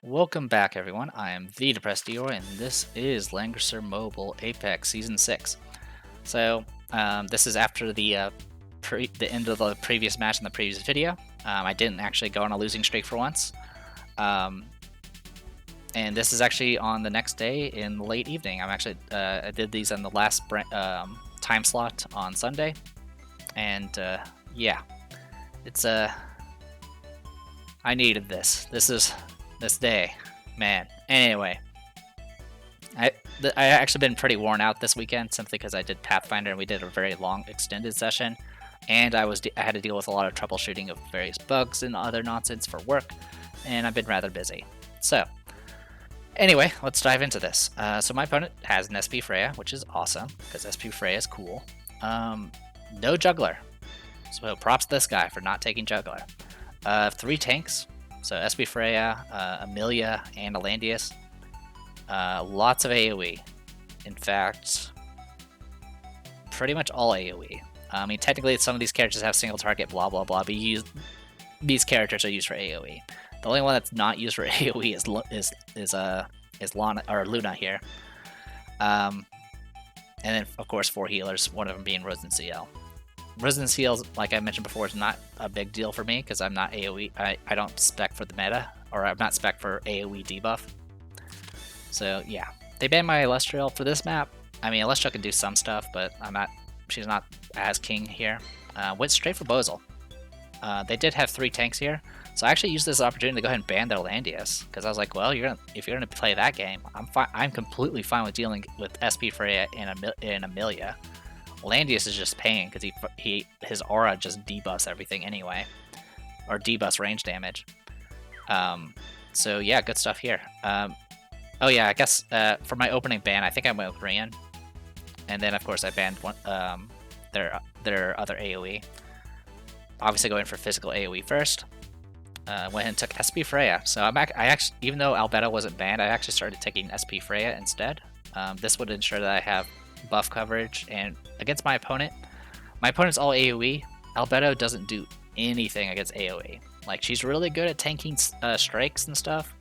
Welcome back, everyone. I am the Depressed Dior, and this is Langrisser Mobile Apex Season 6. This is after the end of the previous match in the previous video. I didn't actually go on a losing streak for once. And this is actually on the next day in the late evening. I did these on the last time slot on Sunday. And yeah, it's I needed this. This day, man. Anyway, I actually been pretty worn out this weekend simply because I did Pathfinder and we did a very long extended session, and I had to deal with a lot of troubleshooting of various bugs and other nonsense for work, and I've been rather busy. So anyway, let's dive into this. So my opponent has an SP Freya, which is awesome because SP Freya is cool. No juggler, so props to this guy for not taking juggler. 3 tanks. So SP Freya, Amelia, and Alandius. Lots of AoE. In fact, pretty much all AoE. I mean, technically, some of these characters have single target, blah blah blah. But these characters are used for AoE. The only one that's not used for AoE is Luna here. And then of course 4 healers. One of them being Rose and CL. Resident Seals, like I mentioned before, is not a big deal for me because I'm not AoE. I don't spec for the meta, or I'm not spec for AoE debuff. So yeah, they banned my Celestial for this map. I mean, Celestial can do some stuff, but she's not as king here. Went straight for Bozel. They did have 3 tanks here, so I actually used this opportunity to go ahead and ban their Landius because I was like, well, if you're gonna play that game, I'm fine. I'm completely fine with dealing with SP Freya and Amelia. Landius is just pain because his aura just debuffs everything anyway, or debuffs range damage. So yeah, good stuff here. Oh yeah, I guess for my opening ban, I think I went with Rian, and then of course I banned their other AOE. Obviously going for physical AOE first. Went and took SP Freya. So I actually, even though Albedo wasn't banned, I actually started taking SP Freya instead. This would ensure that I have buff coverage, and against my opponent's all AoE. Albedo doesn't do anything against AoE. Like, she's really good at tanking strikes and stuff,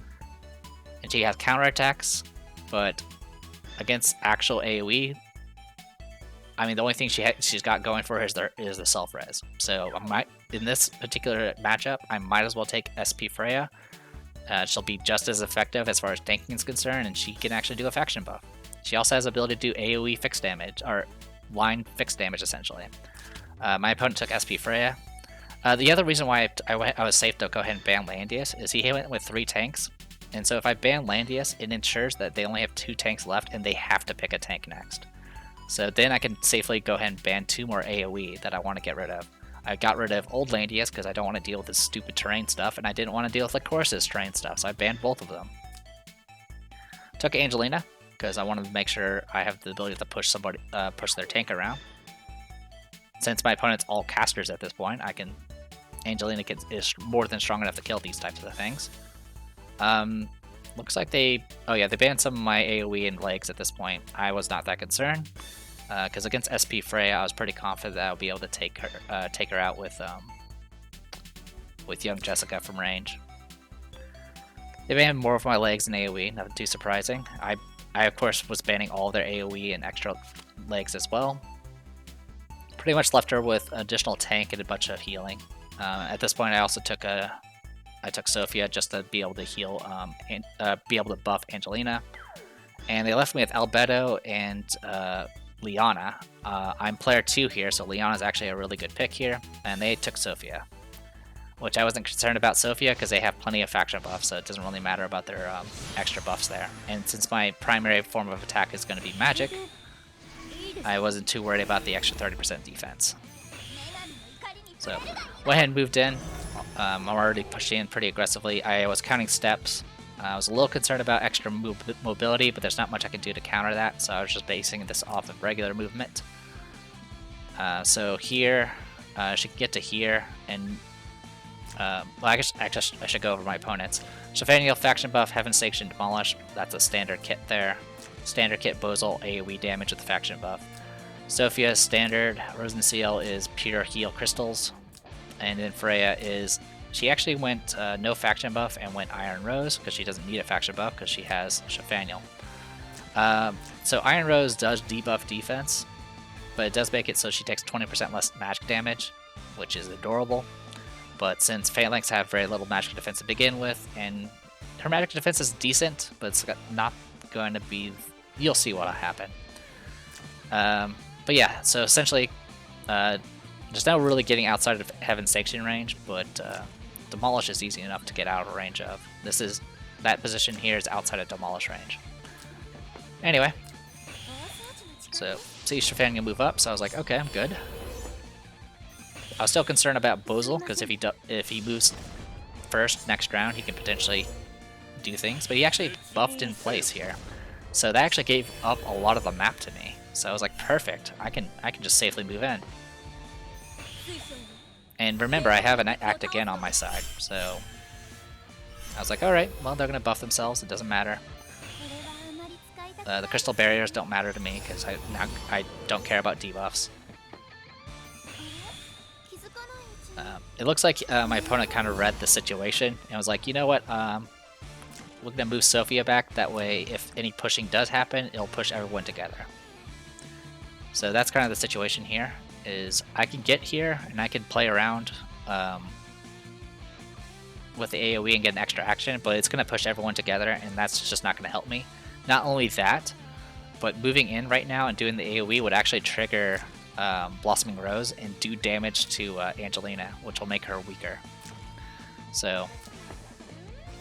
and she has counterattacks, but against actual AoE, I mean, the only thing she's got going for her is the self res. So in this particular matchup, I might as well take SP Freya. She'll be just as effective as far as tanking is concerned, and she can actually do a faction buff. She also has the ability to do AoE fixed damage, or line fixed damage, essentially. My opponent took SP Freya. The other reason why I was safe to go ahead and ban Landius is he went with 3 tanks. And so if I ban Landius, it ensures that they only have 2 tanks left and they have to pick a tank next. So then I can safely go ahead and ban 2 more AoE that I want to get rid of. I got rid of old Landius because I don't want to deal with this stupid terrain stuff, and I didn't want to deal with Langrisser's terrain stuff, so I banned both of them. Took Angelina because I wanted to make sure I have the ability to push their tank around. Since my opponent's all casters at this point, Angelina is more than strong enough to kill these types of things. Looks like they banned some of my AoE and legs at this point. I was not that concerned because against SP Freya, I was pretty confident that I would be able to take her out with young Jessica from range. They banned more of my legs and AoE, nothing too surprising. I of course was banning all their AoE and extra legs as well. Pretty much left her with additional tank and a bunch of healing. At this point, I also took Sophia just to be able to heal, be able to buff Angelina, and they left me with Albedo and Liana. I'm player 2 here, so Liana is actually a really good pick here, and they took Sophia, which I wasn't concerned about Sophia because they have plenty of faction buffs, so it doesn't really matter about their extra buffs there. And since my primary form of attack is going to be magic, I wasn't too worried about the extra 30% defense. So went ahead and moved in. I'm already pushing in pretty aggressively. I was counting steps. I was a little concerned about extra mobility, but there's not much I can do to counter that, so I was just basing this off of regular movement. So here, she can get to here, and well, I guess I should go over my opponents. Stefaniel faction buff, Heaven Station Demolish. That's a standard kit there. Standard kit Bozel AoE damage with the faction buff. Sophia is standard. Rosenseal is pure heal crystals. And then Freya is she actually went no faction buff and went Iron Rose because she doesn't need a faction buff because she has Shafaniel. So Iron Rose does debuff defense, but it does make it so she takes 20% less magic damage, which is adorable. But since Phalanx have very little magic defense to begin with, and her magic defense is decent, but it's not going to be... You'll see what'll happen. But yeah, so essentially, just now really getting outside of Heaven's Sanction range, but Demolish is easy enough to get out of range of. That position here is outside of Demolish range. Anyway, so see Shafaniel move up, so I was like, okay, I'm good. I was still concerned about Bozel, because if he moves first next round, he can potentially do things, but he actually buffed in place here. So that actually gave up a lot of the map to me. So I was like, perfect, I can just safely move in. And remember, I have an Act Again on my side, so I was like, alright, well, they're going to buff themselves, it doesn't matter. The crystal barriers don't matter to me, because I don't care about debuffs. It looks like my opponent kind of read the situation, and was like, you know what, we're going to move Sophia back, that way if any pushing does happen, it'll push everyone together. So that's kind of the situation here, is I can get here, and I can play around with the AoE and get an extra action, but it's going to push everyone together, and that's just not going to help me. Not only that, but moving in right now and doing the AoE would actually trigger Blossoming Rose and do damage to Angelina, which will make her weaker. So,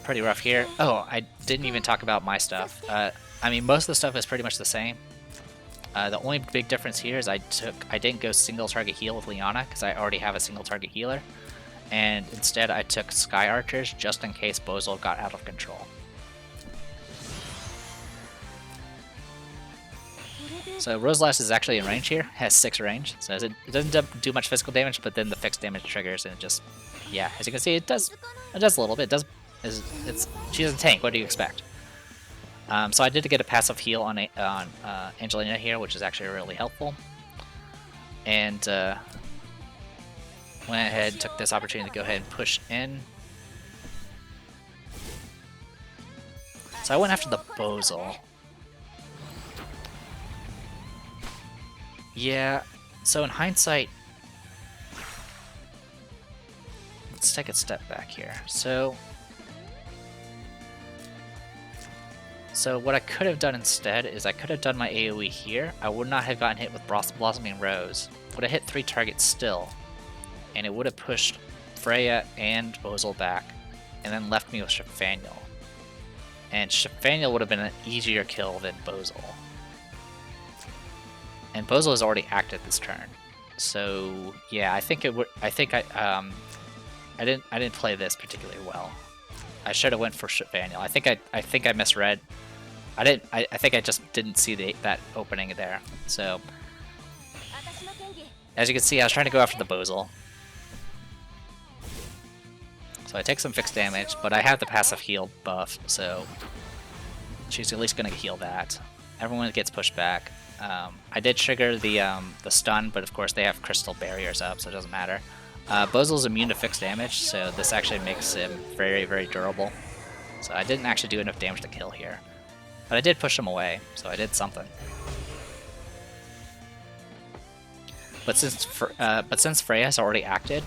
pretty rough here. Oh, I didn't even talk about my stuff. I mean, most of the stuff is pretty much the same. The only big difference here is I didn't go single target heal with Liana because I already have a single target healer, and instead I took Sky Archers just in case Bozel got out of control. So Roselash is actually in range here, has 6 range, so it doesn't do much physical damage, but then the fixed damage triggers, and it just, yeah, as you can see, it does a little bit. She's a tank. What do you expect? So I did get a passive heal on Angelina here, which is actually really helpful, and went ahead and took this opportunity to go ahead and push in. So I went after the Bozel. Yeah, so in hindsight, let's take a step back here. So what I could have done instead is I could have done my AoE here. I would not have gotten hit with Blossoming Rose. Would have hit 3 targets still, and it would have pushed Freya and Bozel back, and then left me with Shafaniel. And Shafaniel would have been an easier kill than Bozel. And Bozel has already acted this turn, so yeah, I think it would. I didn't play this particularly well. I should have went for Shafaniel. I think I misread. I think I just didn't see that opening there. So as you can see, I was trying to go after the Bozel. So I take some fixed damage, but I have the passive heal buff, so she's at least going to heal that. Everyone gets pushed back. I did trigger the stun, but of course they have crystal barriers up, so it doesn't matter. Bozel's immune to fixed damage, so this actually makes him very, very durable. So I didn't actually do enough damage to kill here. But I did push him away, so I did something. But since Freya has already acted,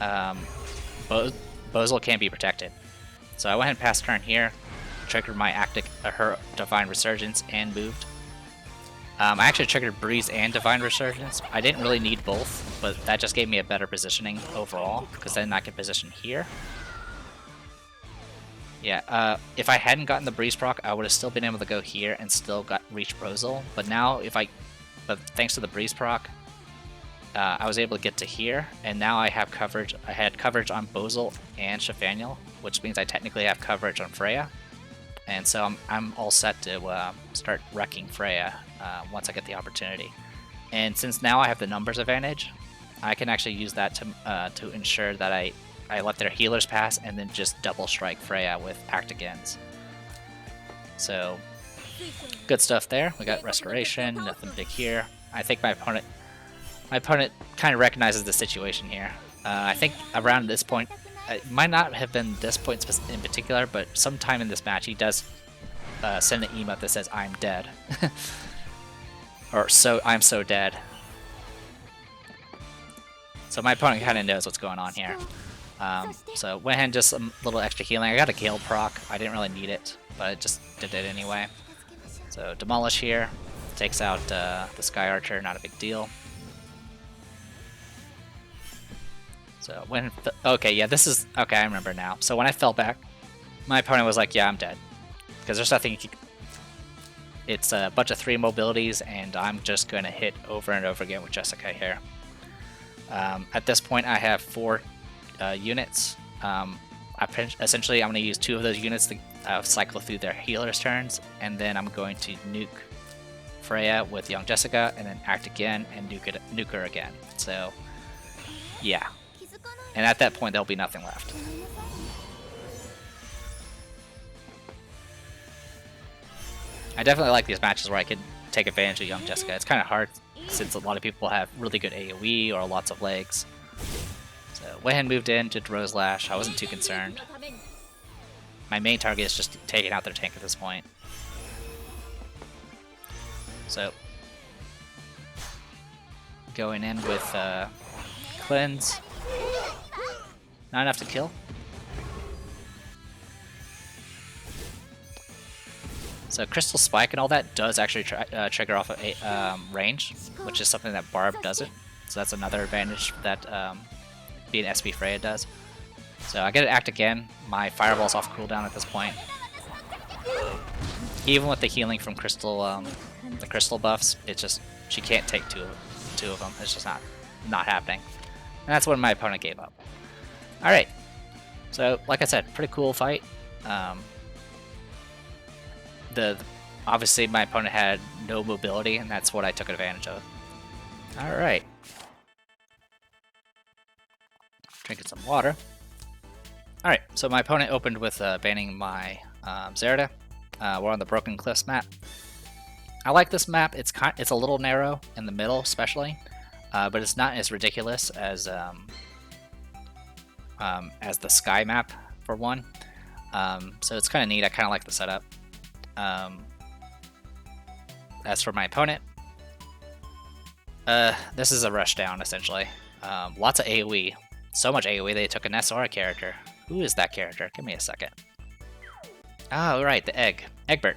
Bozel can't be protected. So I went ahead and passed turn here, triggered my her Divine Resurgence, and moved. I actually triggered Breeze and Divine Resurgence. I didn't really need both, but that just gave me a better positioning overall, because then I could position here. Yeah, if I hadn't gotten the Breeze proc, I would have still been able to go here and still reach Bozel. But now, but thanks to the Breeze proc, I was able to get to here, and now I have coverage. I had coverage on Bozel and Shafaniel, which means I technically have coverage on Freya. And so I'm all set to start wrecking Freya once I get the opportunity. And since now I have the numbers advantage, I can actually use that to ensure that I let their healers pass and then just double strike Freya with Act Agains. So good stuff there. We got Restoration, nothing big here. I think my opponent kind of recognizes the situation here. I think around this point it might not have been this point in particular, but sometime in this match he does send an emote that says "I'm dead," or I'm so dead. So my opponent kind of knows what's going on here. So went ahead and just some little extra healing. I got a Gale proc. I didn't really need it, but I just did it anyway. So Demolish here. Takes out the Sky Archer, not a big deal. So when... Okay, yeah, this is... Okay, I remember now. So when I fell back, my opponent was like, yeah, I'm dead. Because there's nothing you can... It's a bunch of 3 mobilities, and I'm just going to hit over and over again with Jessica here. At this point, I have 4 units. Essentially, I'm going to use 2 of those units to cycle through their healer's turns, and then I'm going to nuke Freya with young Jessica, and then act again and nuke her again. So, yeah. And at that point, there'll be nothing left. I definitely like these matches where I can take advantage of young Jessica. It's kind of hard since a lot of people have really good AoE or lots of legs. So went ahead and moved in, did Rose Lash. I wasn't too concerned. My main target is just taking out their tank at this point. So going in with Cleanse. Not enough to kill. So Crystal Spike and all that does actually trigger off a range, which is something that Barb doesn't. So that's another advantage that being SP Freya does. So I get to act again. My Fireball's off cooldown at this point. Even with the healing from Crystal, the Crystal buffs, it's just she can't take two of them. It's just not happening. And that's when my opponent gave up. All right. So like I said, pretty cool fight. Obviously my opponent had no mobility, and that's what I took advantage of. All right. Drinking some water. All right, so my opponent opened with banning my Zerida. We're on the Broken Cliffs map. I like this map. It's a little narrow in the middle, especially, but it's not as ridiculous as the Sky map for one. So it's kind of neat. I kind of like the setup. As for my opponent, this is a rushdown essentially. Lots of AoE. So much AoE they took an SR character. Who is that character? Give me a second. Oh, right, the Egbert.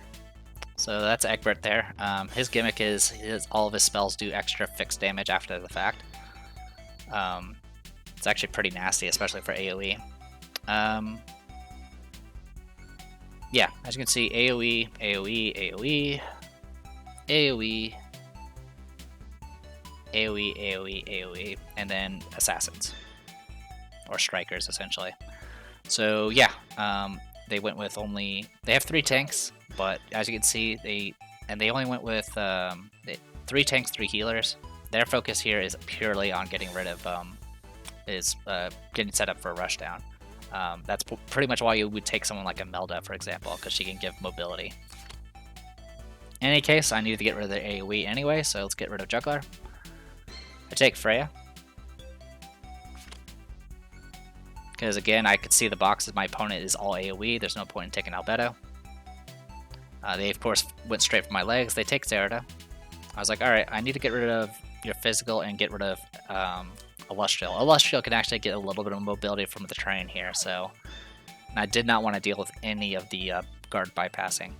So that's Egbert there. His gimmick is all of his spells do extra fixed damage after the fact. It's actually pretty nasty, especially for AoE. Yeah, as you can see, AoE, AoE, AoE, AoE, AoE, AoE, AoE, and then assassins. Or strikers, essentially. So yeah, they went with they have 3 tanks, but as you can see, they only went with 3 tanks, 3 healers. Their focus here is purely on getting rid of, getting set up for a rushdown. That's pretty much why you would take someone like Imelda, for example, because she can give mobility. In any case, I needed to get rid of the AoE anyway, so let's get rid of Juggler. I take Freya. Because again, I could see the boxes. My opponent is all AoE. There's no point in taking Albedo. They, of course, went straight for my legs. They take Zerida. I was like, alright, I need to get rid of your physical and get rid of Illustrial. Illustrial can actually get a little bit of mobility from the train here, so I did not want to deal with any of the guard bypassing.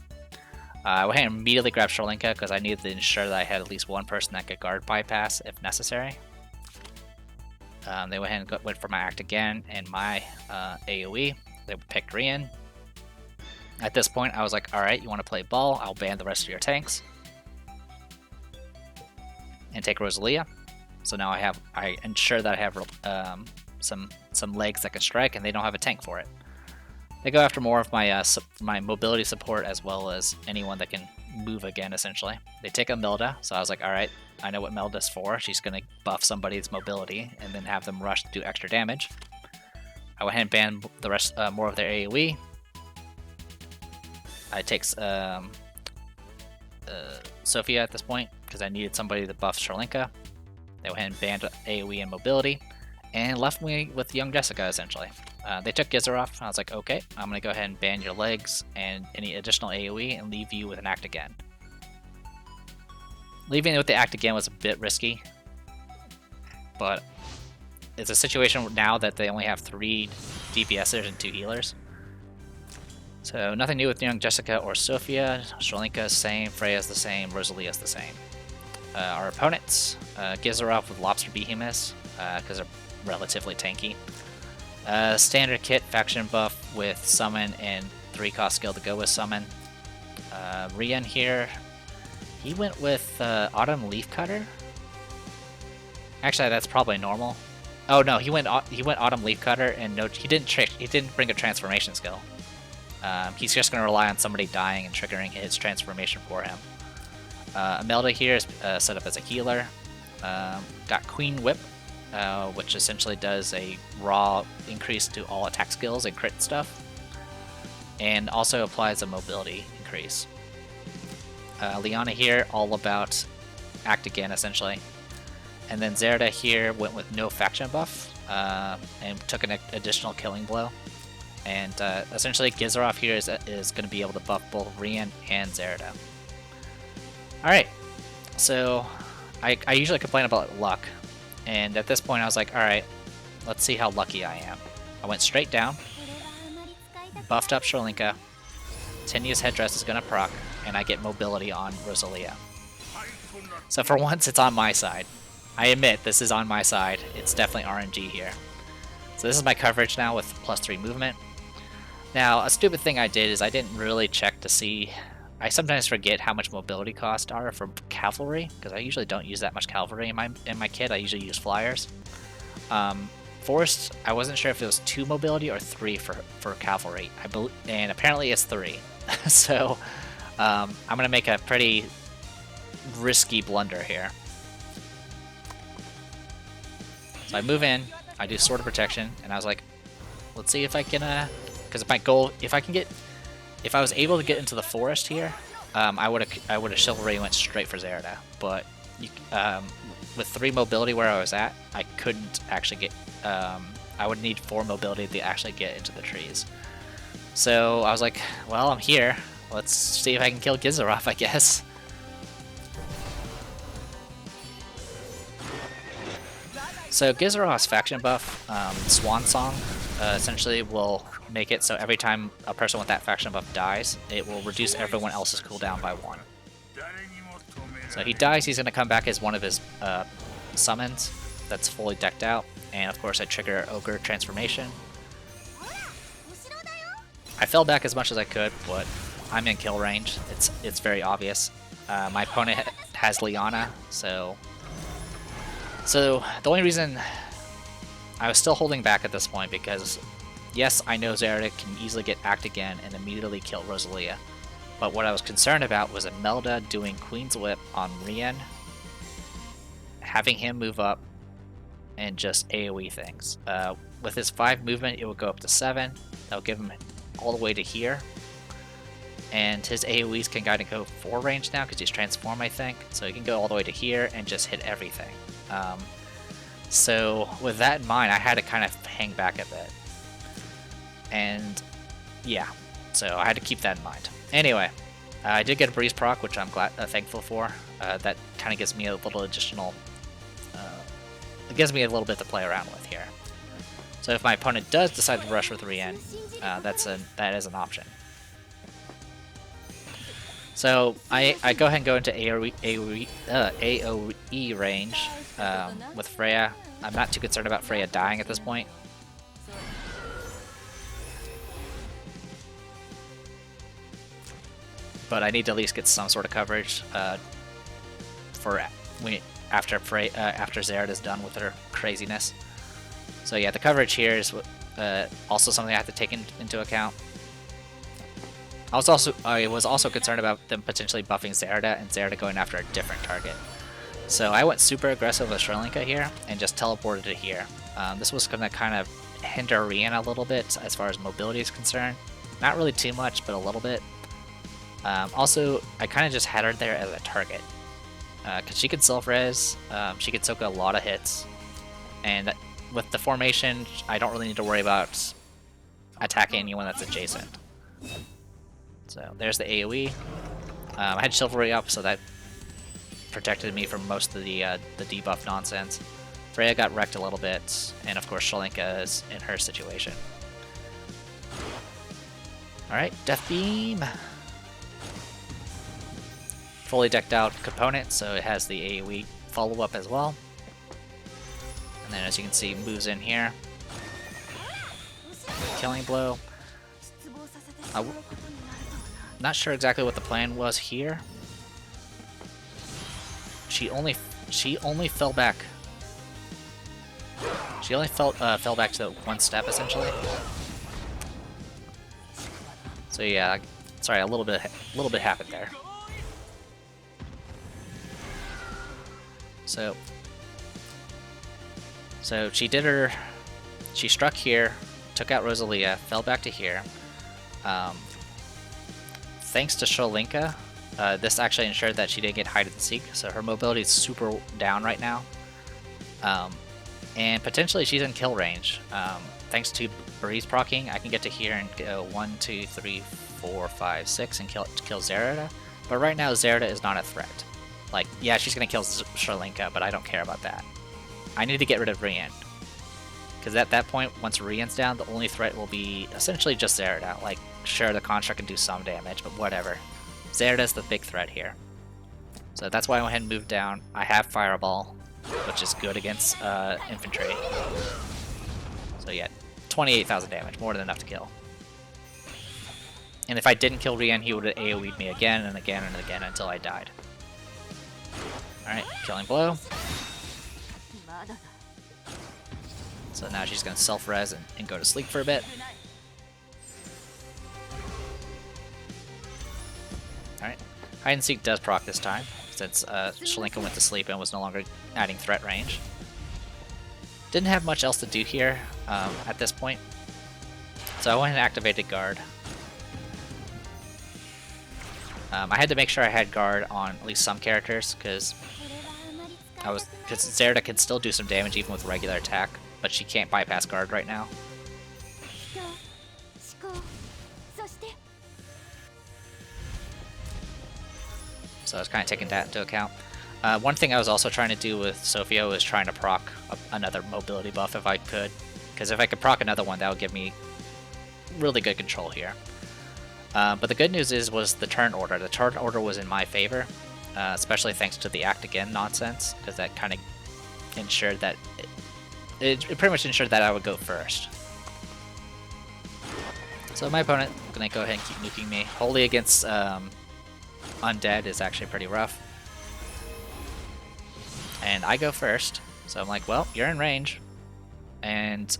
I went ahead and immediately grabbed Sherlinka because I needed to ensure that I had at least one person that could guard bypass if necessary. They went ahead and went for my act again and my AoE. They picked Rian. At this point, I was like, alright, you want to play ball? I'll ban the rest of your tanks. And take Rosalia. So now I ensure that I have some legs that can strike, and they don't have a tank for it. They go after more of my my mobility support as well as anyone that can move again, essentially. They take Imelda, so I was like, alright, I know what Melda's for. She's going to buff somebody's mobility and then have them rush to do extra damage. I went ahead and banned the rest, more of their AoE. I take Sophia at this point because I needed somebody to buff Sherlinka. They went ahead and banned AoE and mobility and left me with young Jessica, essentially. They took Gizzard off. I was like, okay, I'm going to go ahead and ban your legs and any additional AoE and leave you with an Act Again. Leaving it with the Act Again was a bit risky, but it's a situation now that they only have 3 DPSers and 2 healers. So nothing new with young Jessica or Sophia. Shrlinka is the same, Freya's the same, Rosalia is the same. Our opponents, Gizarov with Lobster Behemoths, because they're relatively tanky. Standard kit, faction buff with Summon and 3-cost skill to go with Summon. Rian here, he went with Autumn Leafcutter. Actually, that's probably normal. Oh no, he went Autumn Leafcutter, and no, he didn't bring a transformation skill. He's just going to rely on somebody dying and triggering his transformation for him. Imelda here is set up as a healer. Got Queen Whip, which essentially does a raw increase to all attack skills and crit stuff, and also applies a mobility increase. Liana here, all about Act Again essentially. And then Zerda here went with no faction buff, and took an additional killing blow. And essentially Gizarov here is going to be able to buff both Rian and Zerda. Alright, so I usually complain about luck, and at this point I was like, alright, let's see how lucky I am. I went straight down, buffed up Shrlinka, Tenuous Headdress is going to proc, and I get mobility on Rosalia. So for once it's on my side. I admit this is on my side, it's definitely RNG here. So this is my coverage now with +3 movement. Now, a stupid thing I did is I didn't really check to see. I sometimes forget how much mobility costs are for cavalry, because I usually don't use that much cavalry in my kit. I usually use flyers. Forest, I wasn't sure if it was 2 mobility or 3 for cavalry. And apparently it's 3. So I'm gonna make a pretty risky blunder here. So I move in, I do Sword of Protection, and I was like, let's see if I can, because my goal, if I was able to get into the forest here, I would have chivalry and went straight for Zerda. But with 3 mobility where I was at, I couldn't actually get. I would need 4 mobility to actually get into the trees. So I was like, well, I'm here. Let's see if I can kill Gizarov, I guess. So Gizarov's faction buff, Swan Song, essentially will make it so every time a person with that faction buff dies, it will reduce everyone else's cooldown by 1. So he dies, he's going to come back as one of his summons that's fully decked out, and of course I trigger Ogre Transformation. I fell back as much as I could, but I'm in kill range. It's very obvious. My opponent has Liana, so the only reason I was still holding back at this point, because yes, I know Zerda can easily get Act Again and immediately kill Rosalia, but what I was concerned about was Imelda doing Queen's Whip on Rian, having him move up and just AoE things. With his 5 movement, it will go up to 7. That'll give him all the way to here. And his AoEs can kind of go 4 range now because he's transformed, I think. So he can go all the way to here and just hit everything. So with that in mind, I had to kind of hang back a bit. And yeah, so I had to keep that in mind. Anyway, I did get a Breeze proc, which I'm thankful for. That kind of gives me a little additional... it gives me a little bit to play around with here. So if my opponent does decide to rush with Rian, that is an option. So I go ahead and go into AoE range with Freya. I'm not too concerned about Freya dying at this point. But I need to at least get some sort of coverage after Zerda is done with her craziness. So yeah, the coverage here is also something I have to take into account. I was also concerned about them potentially buffing Zerda and Zerda going after a different target. So I went super aggressive with Shrlinka here and just teleported to here. This was going to kind of hinder Rian a little bit as far as mobility is concerned. Not really too much, but a little bit. Also, I kind of just had her there as a target. Because she could self-res, she could soak a lot of hits. And with the formation, I don't really need to worry about attack anyone that's adjacent. So there's the AoE. I had Chivalry up, so that protected me from most of the debuff nonsense. Freya got wrecked a little bit, and of course Shalinka is in her situation. Alright, Death Beam! Fully decked out component, so it has the AoE follow-up as well. And then as you can see, moves in here. Killing Blow. Not sure exactly what the plan was here. She only fell back. She only fell back to one step essentially. So yeah, sorry, a little bit happened there. So she struck here, took out Rosalia, fell back to here. Thanks to Shalinka, this actually ensured that she didn't get hide and seek, so her mobility is super down right now. And potentially she's in kill range. Thanks to Breeze procking, I can get to here and go 1, 2, 3, 4, 5, 6 and kill Zerida. But right now Zerida is not a threat. Like, yeah, she's gonna kill Shalinka, but I don't care about that. I need to get rid of Rian. Because at that point, once Rian's down, the only threat will be essentially just Zerida. Like, sure, the construct can do some damage, but whatever. Zerida's the big threat here. So that's why I went ahead and moved down. I have Fireball, which is good against infantry. So yeah, 28,000 damage, more than enough to kill. And if I didn't kill Rian, he would have AoE'd me again and again and again until I died. Alright, Killing Blow. So now she's going to self-res and go to sleep for a bit. Alright, Hide and Seek does proc this time, since Shalinka went to sleep and was no longer adding threat range. Didn't have much else to do here at this point, so I went and activated Guard. I had to make sure I had Guard on at least some characters, because Zerida can still do some damage even with regular attack, but she can't bypass Guard right now. So I was kind of taking that into account. One thing I was also trying to do with Sophia was trying to proc another mobility buff if I could, because if I could proc another one, that would give me really good control here. But the good news was the turn order. The turn order was in my favor, especially thanks to the Act Again nonsense, because that kind of ensured that it pretty much ensured that I would go first. So my opponent is going to go ahead and keep nuking me. Holy against Undead is actually pretty rough. And I go first, so I'm like, well, you're in range. And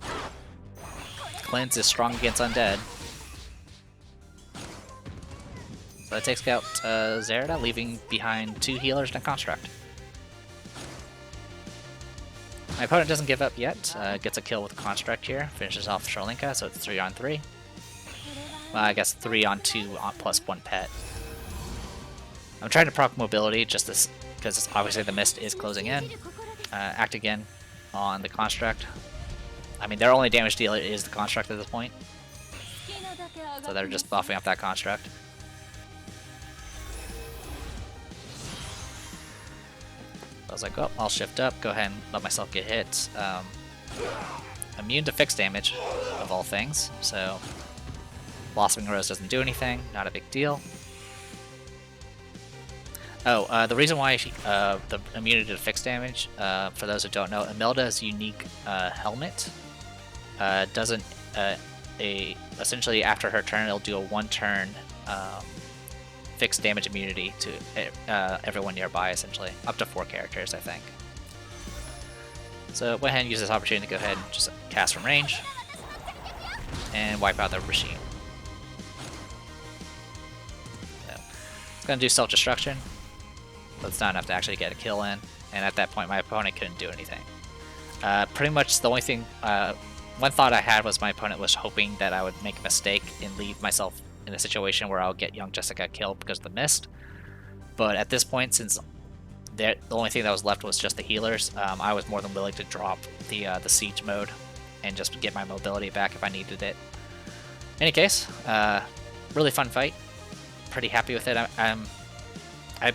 Cleanse is strong against Undead. So that takes out Zerida, leaving behind 2 healers and a construct. My opponent doesn't give up yet, gets a kill with a construct here, finishes off Shalinka, so it's 3 on 3. Well, I guess 3 on 2 plus 1 pet. I'm trying to proc mobility just because obviously the mist is closing in. Act Again on the construct. I mean, their only damage dealer is the construct at this point, so they're just buffing up that construct. I was like, oh, I'll shift up, go ahead and let myself get hit. Immune to fixed damage, of all things, so Blossoming Rose doesn't do anything, not a big deal. Oh, the reason why the immunity to fixed damage, for those who don't know, Imelda's unique helmet doesn't, essentially after her turn, it'll do a 1-turn fixed damage immunity to everyone nearby, essentially. Up to 4 characters, I think. So went ahead and use this opportunity to go ahead and just cast from range and wipe out the machine. So, it's going to do self-destruction, but it's not enough to actually get a kill in, and at that point my opponent couldn't do anything. Pretty much the only thing, one thought I had was my opponent was hoping that I would make a mistake and leave myself in a situation where I'll get young Jessica killed because of the mist. But at this point, since the only thing that was left was just the healers, I was more than willing to drop the siege mode and just get my mobility back if I needed it. any case, really fun fight. Pretty happy with it. I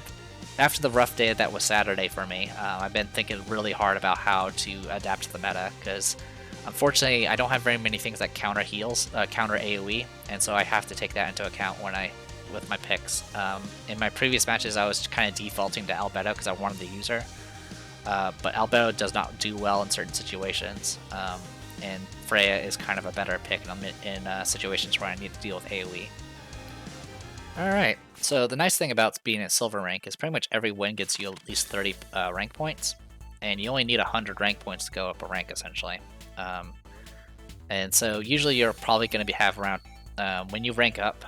after the rough day that was Saturday for me, I've been thinking really hard about how to adapt to the meta, because unfortunately I don't have very many things that counter heals, counter AoE, and so I have to take that into account with my picks. In my previous matches, I was kind of defaulting to Albedo because I wanted to use her, but Albedo does not do well in certain situations, and Freya is kind of a better pick in situations where I need to deal with AoE. Alright, so the nice thing about being at silver rank is pretty much every win gets you at least 30 rank points, and you only need 100 rank points to go up a rank, essentially. And so usually you're probably going to have around, when you rank up,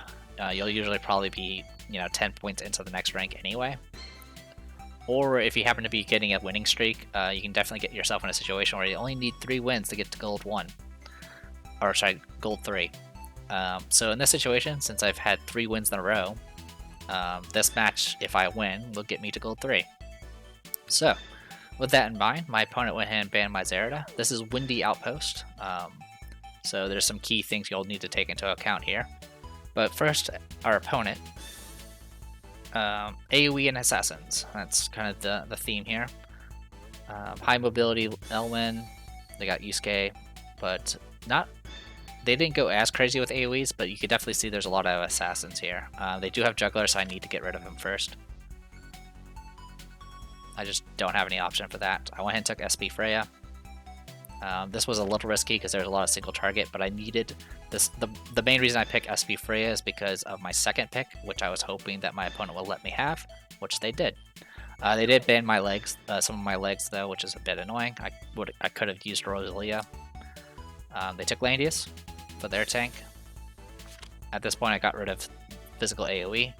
you'll usually probably be 10 points into the next rank anyway. Or if you happen to be getting a winning streak, you can definitely get yourself in a situation where you only need 3 wins to get to gold 1. Or sorry, gold 3. So in this situation, since I've had 3 wins in a row, this match, if I win, will get me to gold 3. So, with that in mind, my opponent went ahead and banned my Zerida. This is Windy Outpost, so there's some key things you'll need to take into account here. But first, our opponent, AoE and Assassins. That's kind of the theme here. High mobility Elwyn, they got Yusuke, but they didn't go as crazy with AoEs, but you could definitely see there's a lot of Assassins here. They do have Juggler, so I need to get rid of him first. I just don't have any option for that. I went ahead and took SP Freya. This was a little risky because there's a lot of single target, but I needed this. The main reason I picked SP Freya is because of my second pick, which I was hoping that my opponent would let me have, which they did. They did ban my legs, some of my legs though, which is a bit annoying. I could have used Rosalia. They took Landius for their tank. At this point, I got rid of physical AoE.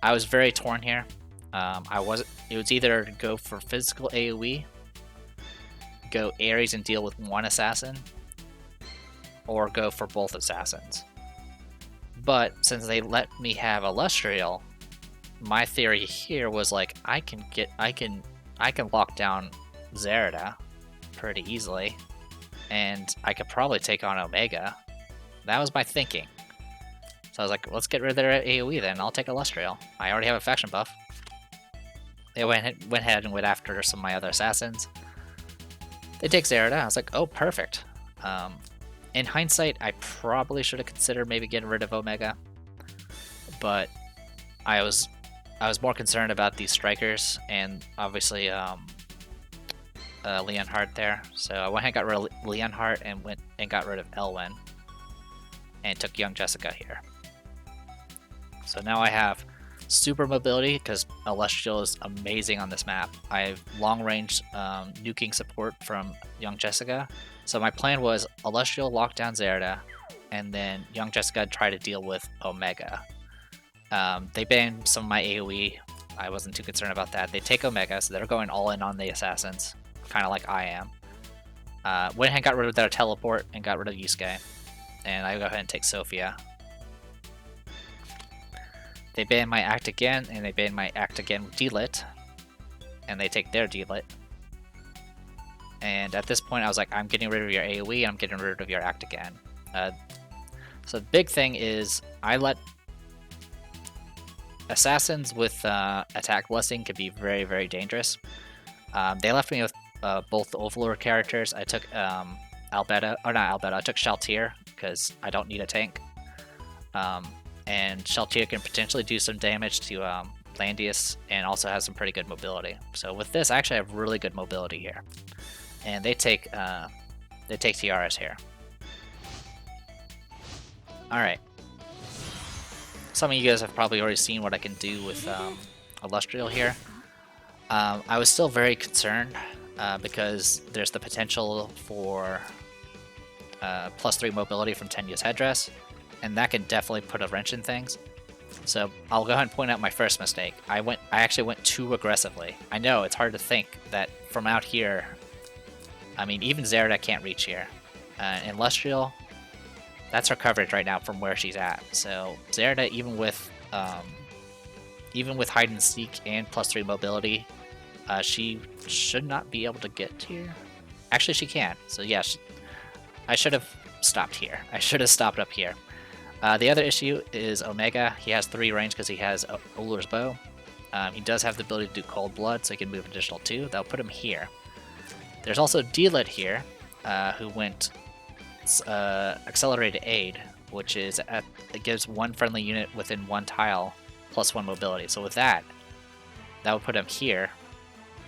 I was very torn here. It was either to go for physical AoE, go Ares and deal with 1 assassin, or go for both assassins. But since they let me have Illustrial, my theory here was like I can lock down Zerida pretty easily, and I could probably take on Omega. That was my thinking. So I was like, let's get rid of their AoE then. I'll take Illustrial. I already have a faction buff. They went ahead and went after some of my other assassins. They take Zerida. I was like, oh, perfect. In hindsight, I probably should have considered maybe getting rid of Omega, but I was more concerned about these strikers and obviously Leonhardt there. So I went and got rid of Leonhardt and went and got rid of Elwyn and took Young Jessica here. So now I have super mobility because Celestial is amazing on this map. I have long range nuking support from Young Jessica. So my plan was Celestial lock down Zerida, and then Young Jessica try to deal with Omega. They banned some of my AoE. I wasn't too concerned about that. They take Omega, so they're going all in on the assassins, kind of like I am. Went ahead and got rid of their teleport and got rid of Yusuke. And I go ahead and take Sophia. They ban my act again, and they ban my act again with D-Lit. And they take their D-Lit. And at this point, I was like, I'm getting rid of your AoE, I'm getting rid of your act again. So the big thing is, I let assassins with attack blessing could be very, very dangerous. They left me with both the Overlord characters. I took Albedo, or not Albedo, I took Shaltir, because I don't need a tank. And Shaltir can potentially do some damage to Landius, and also has some pretty good mobility. So with this, I actually have really good mobility here. And they take Tiaras here. Alright. Some of you guys have probably already seen what I can do with Illustrial here. I was still very concerned because there's the potential for +3 mobility from Tenya's headdress, and that can definitely put a wrench in things. So I'll go ahead and point out my first mistake. I actually went too aggressively. I know it's hard to think that from out here. I mean, even Zerida can't reach here. And Illustrial, that's her coverage right now from where she's at. So Zerida, even with hide and seek and +3 mobility, she should not be able to get here. Actually, she can. So yeah, I should have stopped here. I should have stopped up here. The other issue is Omega. He has 3 range because he has Ullr's Bow. He does have the ability to do Cold Blood, so he can move an additional 2. That'll put him here. There's also D-Lit here, who went Accelerated Aid, which is it gives 1 friendly unit within 1 tile plus 1 mobility. So with that would put him here,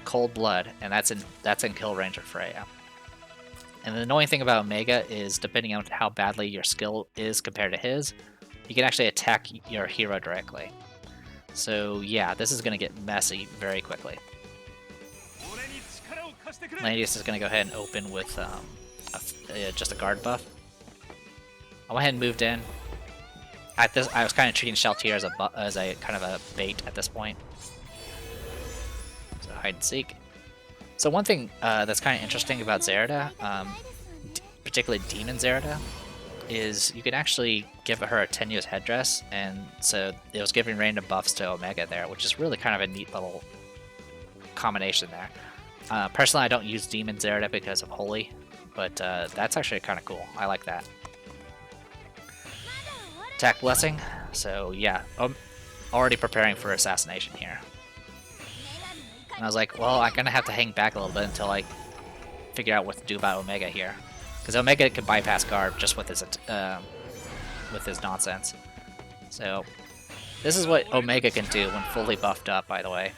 Cold Blood, and that's in kill range of Freya. And the annoying thing about Omega is, depending on how badly your skill is compared to his, you can actually attack your hero directly. So yeah, this is going to get messy very quickly. Landius is going to go ahead and open with just a guard buff. I went ahead and moved in. At this, I was kind of treating Sheltier as a kind of a bait at this point. So hide and seek. So one thing that's kind of interesting about Zerida, particularly Demon Zerida, is you can actually give her a tenuous headdress, and so it was giving random buffs to Omega there, which is really kind of a neat little combination there. Personally, I don't use Demon Zerida because of Holy, but that's actually kind of cool. I like that. Attack Blessing. So yeah, I'm already preparing for assassination here. And I was like, well, I'm gonna have to hang back a little bit until I figure out what to do about Omega here, because Omega can bypass guard just with his nonsense. So this is what Omega can do when fully buffed up, by the way.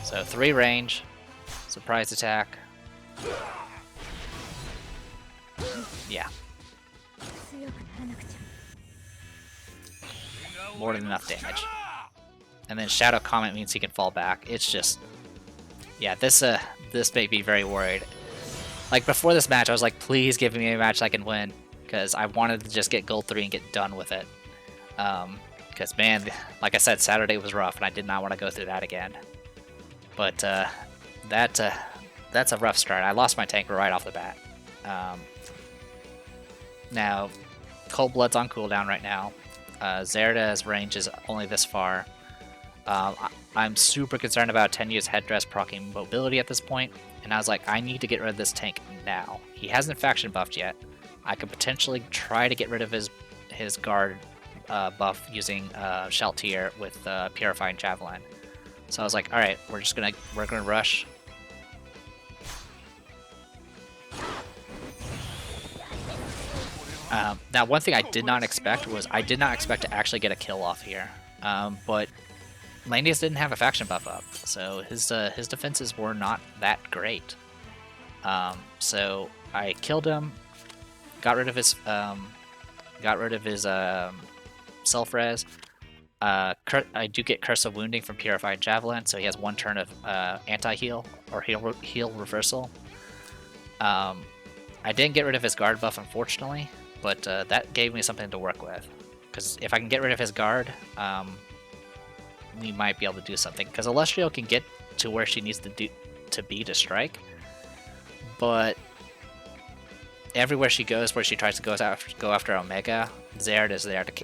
So 3 range, surprise attack. Yeah. More than enough damage. And then Shadow Comment means he can fall back. It's just, yeah, this made me very worried. Like, before this match, I was like, please give me a match I can win, because I wanted to just get gold 3 and get done with it. Because, man, like I said, Saturday was rough, and I did not want to go through that again. But that's a rough start. I lost my tank right off the bat. Now, Cold Blood's on cooldown right now. Zerida's range is only this far. I'm super concerned about Tenyu's headdress proccing mobility at this point, and I was like, I need to get rid of this tank now. He hasn't faction buffed yet. I could potentially try to get rid of his guard buff using Sheltier with Purifying Javelin. So I was like, all right, we're gonna rush. Now, one thing I did not expect was I did not expect to actually get a kill off here, but Landius didn't have a faction buff up, so his defenses were not that great. So I killed him, got rid of his self res. I do get Curse of Wounding from Purified Javelin, so he has 1 turn of anti-heal or heal reversal. I didn't get rid of his guard buff, unfortunately, but that gave me something to work with. Because if I can get rid of his guard, we might be able to do something. Because Illustrial can get to where she needs to be to strike, but everywhere she goes, where she tries to go after Omega, Zerd is there to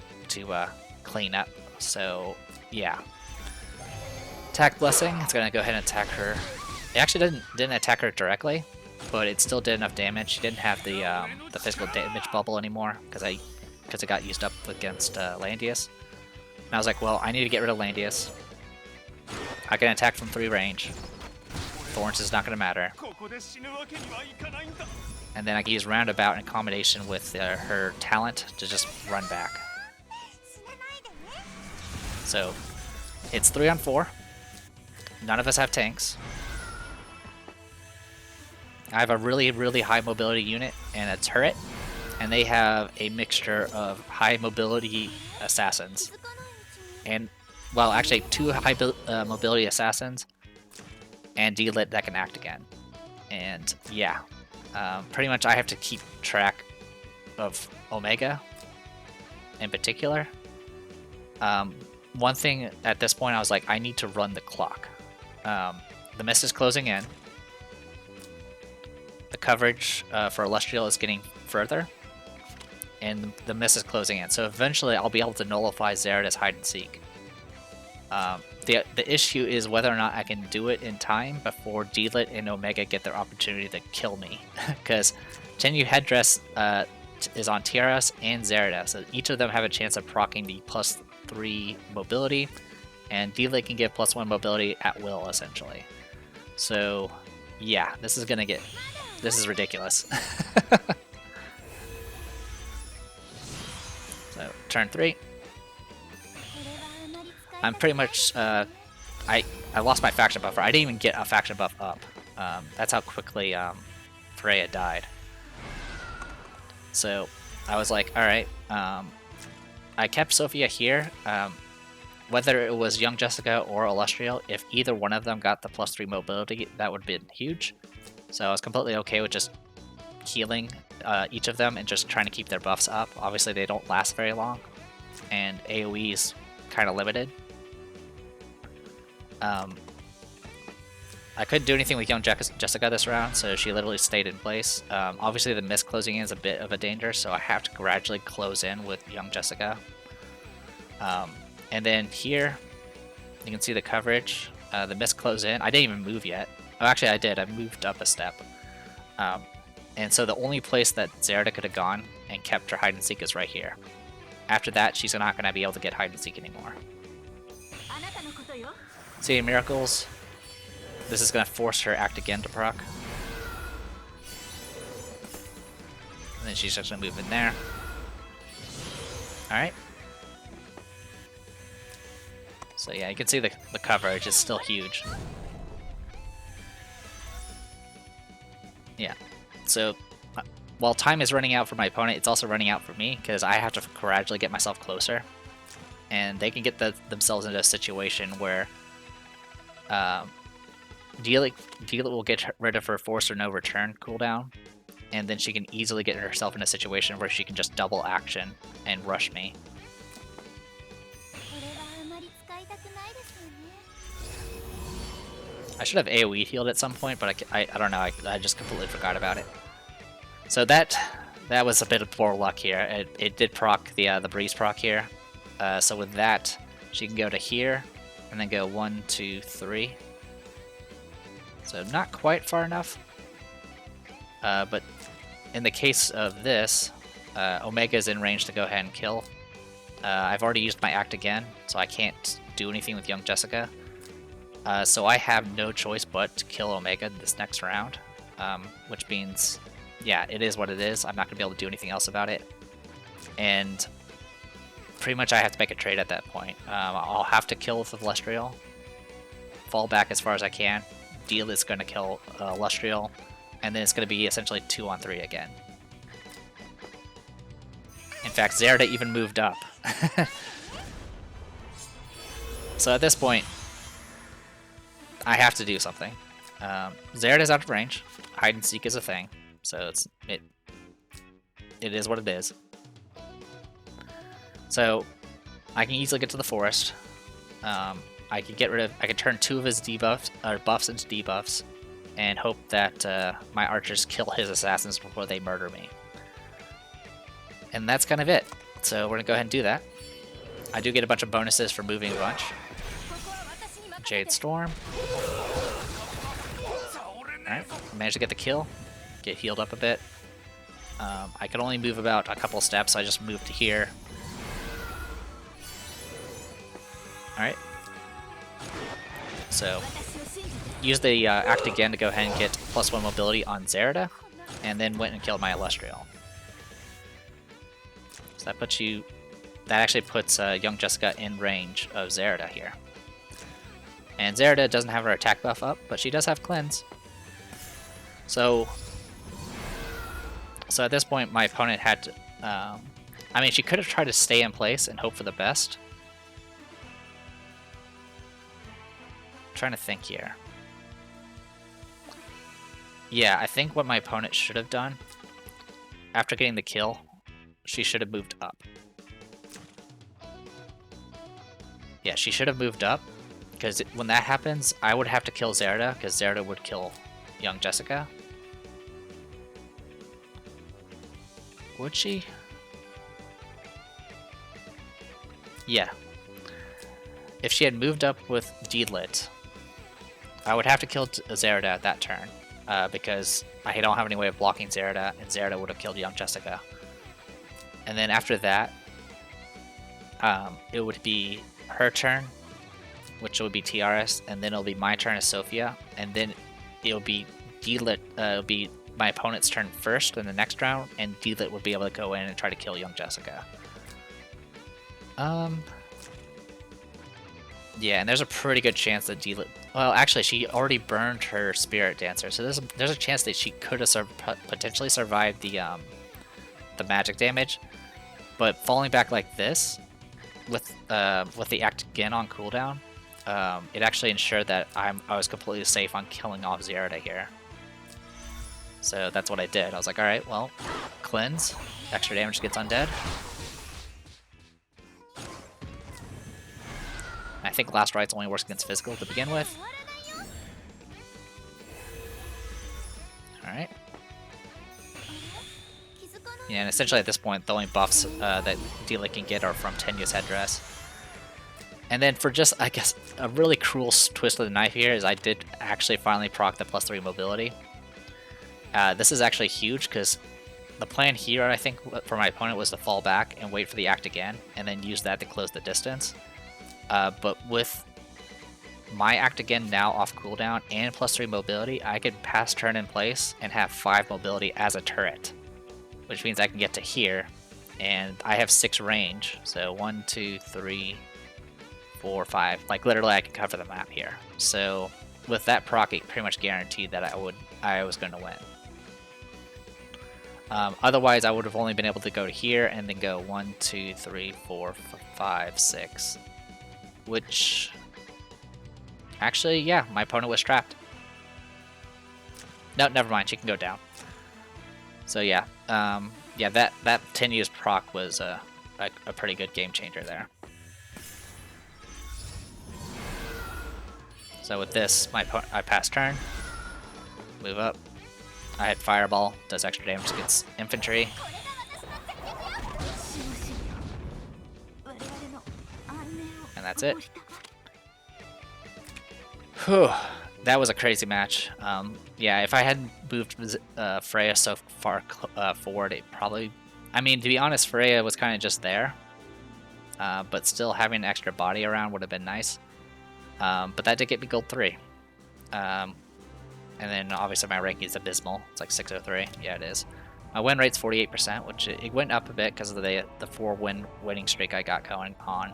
clean up. So yeah, attack Blessing. It's gonna go ahead and attack her. It actually didn't attack her directly, but it still did enough damage. She didn't have the physical damage bubble anymore because it got used up against Landius. And I was like, well, I need to get rid of Landius. I can attack from 3 range. Thorns is not going to matter. And then I can use Roundabout in combination with her talent to just run back. So it's 3 on 4. None of us have tanks. I have a really, really high mobility unit and a turret, and they have a mixture of high mobility assassins. And, well, actually 2 high mobility assassins and D-Lit that can act again. And yeah, pretty much I have to keep track of Omega in particular. One thing at this point, I was like, I need to run the clock. The mist is closing in. The coverage for Illustrial is getting further, and the mist is closing in. So eventually I'll be able to nullify Zerida's hide and seek. The issue is whether or not I can do it in time before D-Lit and Omega get their opportunity to kill me. Because Tenyu Headdress is on Tiaras and Zerida, so each of them have a chance of proccing the +3 mobility, and Deela can give +1 mobility at will, essentially. So, yeah, this is ridiculous. So, turn 3. I'm pretty much, I lost my faction buffer. I didn't even get a faction buff up. That's how quickly Freya died. So I was like, alright, I kept Sophia here. Whether it was Young Jessica or Illustrial, if either one of them got the +3 mobility, that would have been huge. So I was completely okay with just healing each of them and just trying to keep their buffs up. Obviously they don't last very long, and AoE is kind of limited. I couldn't do anything with Young Jessica this round, so she literally stayed in place. Obviously the mist closing in is a bit of a danger, so I have to gradually close in with Young Jessica. And then here, you can see the coverage. The mist close in. I didn't even move yet. Oh, actually I did. I moved up a step. And so the only place that Zerida could have gone and kept her hide and seek is right here. After that, she's not going to be able to get hide and seek anymore. See miracles. This is going to force her act again to proc. And then she's just going to move in there. Alright. So yeah, you can see the coverage is still huge. Yeah. So while time is running out for my opponent, it's also running out for me, because I have to gradually get myself closer. And they can get themselves into a situation where Deela will get rid of her force or no return cooldown, and then she can easily get herself in a situation where she can just double action and rush me. I should have AoE healed at some point, but I don't know, I just completely forgot about it. So that was a bit of poor luck here. It did proc the breeze proc here. So with that, she can go to here, and then go 1, 2, 3. So not quite far enough. But in the case of this, Omega is in range to go ahead and kill. I've already used my act again, so I can't do anything with Young Jessica. So I have no choice but to kill Omega this next round, which means, yeah, it is what it is. I'm not going to be able to do anything else about it. And pretty much I have to make a trade at that point. I'll have to kill with Illustrial, fall back as far as I can. Deal is going to kill Illustrial, and then it's going to be essentially 2-on-3 again. In fact, Zerida even moved up. So at this point, I have to do something. Zerida's out of range. Hide and seek is a thing, so it is what it is. So I can easily get to the forest. I can turn 2 of his debuffs or buffs into debuffs, and hope that my archers kill his assassins before they murder me. And that's kind of it. So we're gonna go ahead and do that. I do get a bunch of bonuses for moving a bunch. Jade Storm. Alright, managed to get the kill. Get healed up a bit. I can only move about a couple steps, so I just moved to here. Alright. So, use the act again to go ahead and get +1 mobility on Zerida, and then went and killed my Illustrial. So that actually puts Young Jessica in range of Zerida here. And Zerida doesn't have her attack buff up, but she does have cleanse. So at this point, my opponent had to, I mean, she could have tried to stay in place and hope for the best. I'm trying to think here. Yeah, I think what my opponent should have done, after getting the kill, she should have moved up. Yeah, she should have moved up, because when that happens, I would have to kill Zerida, because Zerida would kill Young Jessica. Would she? Yeah. If she had moved up with D-Lit, I would have to kill Zerida at that turn, because I don't have any way of blocking Zerida, and Zerida would have killed Young Jessica. and then after that, it would be her turn, which would be TRS, and then it'll be my turn as Sophia, and then it'll be it'll be my opponent's turn first in the next round, and D-Lit would be able to go in and try to kill young Jessica. Yeah, and there's a pretty good chance that D-Lit... Well, actually, she already burned her Spirit Dancer, so there's a chance that she could have potentially survived the magic damage. But falling back like this, with the act again on cooldown, it actually ensured that I was completely safe on killing off Zerida here. So that's what I did. I was like, alright, well, cleanse, extra damage gets undead. I think Last Rites only works against physical to begin with. Alright. Yeah, and essentially at this point, the only buffs that D-Lit can get are from Tenya's headdress. And then for just, I guess, a really cruel twist of the knife here is I did actually finally proc the +3 mobility. This is actually huge because the plan here, I think, for my opponent was to fall back and wait for the act again, and then use that to close the distance. But with my act again now off cooldown and +3 mobility, I could pass turn in place and have 5 mobility as a turret, which means I can get to here, and I have 6 range. So 1, 2, 3, 4, 5. Like literally, I can cover the map here. So with that proc, it pretty much guaranteed that I was going to win. Otherwise, I would have only been able to go to here and then go 1, 2, 3, 4, 5, 6. Which, actually, yeah, my opponent was trapped. No, never mind, she can go down. So yeah, yeah, that Tenya's proc was a pretty good game changer there. So with this, I pass turn, move up. I had Fireball, does extra damage against infantry. And that's it. Whew, that was a crazy match. Yeah, if I hadn't moved Freya so far forward, it probably... I mean, to be honest, Freya was kind of just there. But still having an extra body around would have been nice. But that did get me gold 3. And then obviously my ranking is abysmal. It's like 603. Yeah, it is. My win rate's 48%, which it went up a bit because of the 4-win winning streak I got going on.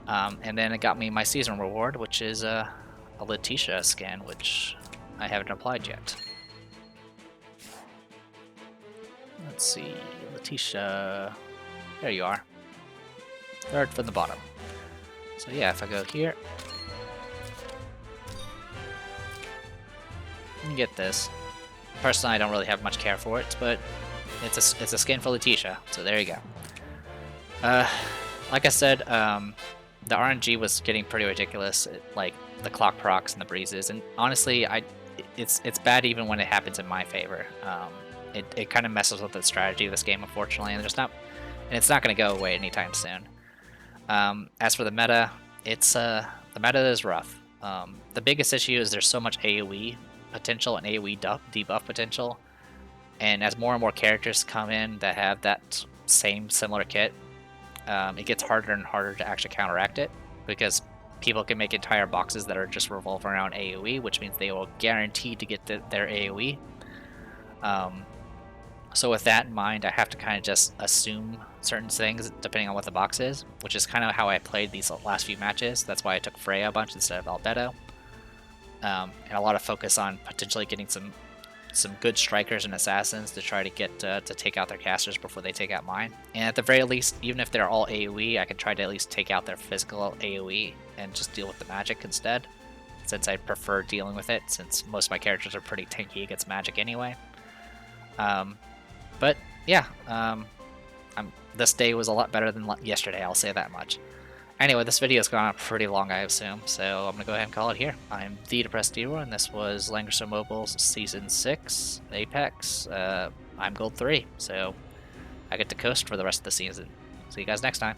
And then it got me my season reward, which is a Letitia skin, which I haven't applied yet. Let's see, Letitia, there you are. Third from the bottom. So yeah, if I go here, you can get this. Personally, I don't really have much care for it, but it's a skin for Letitia, so there you go. Like I said, the RNG was getting pretty ridiculous, like the clock procs and the breezes, and honestly, it's bad even when it happens in my favor. It kind of messes with the strategy of this game, unfortunately, and it's not going to go away anytime soon. As for the meta, the meta is rough. The biggest issue is there's so much AoE potential and AoE debuff potential, and as more and more characters come in that have that similar kit, it gets harder and harder to actually counteract it, because people can make entire boxes that are just revolve around AoE, which means they will guarantee to get their AoE. So with that in mind, I have to kind of just assume certain things depending on what the box is, which is kind of how I played these last few matches. That's why I took Freya a bunch instead of Albedo. And a lot of focus on potentially getting some good strikers and assassins to try to get to take out their casters before they take out mine. And at the very least, even if they're all AoE, I can try to at least take out their physical AoE and just deal with the magic instead, since I prefer dealing with it, since most of my characters are pretty tanky against magic anyway. But yeah, this day was a lot better than yesterday, I'll say that much. Anyway, this video's gone on pretty long, I assume, so I'm going to go ahead and call it here. I'm The Depressed Hero, and this was Langrisser Mobile's Season 6, Apex. I'm Gold 3, so I get to coast for the rest of the season. See you guys next time.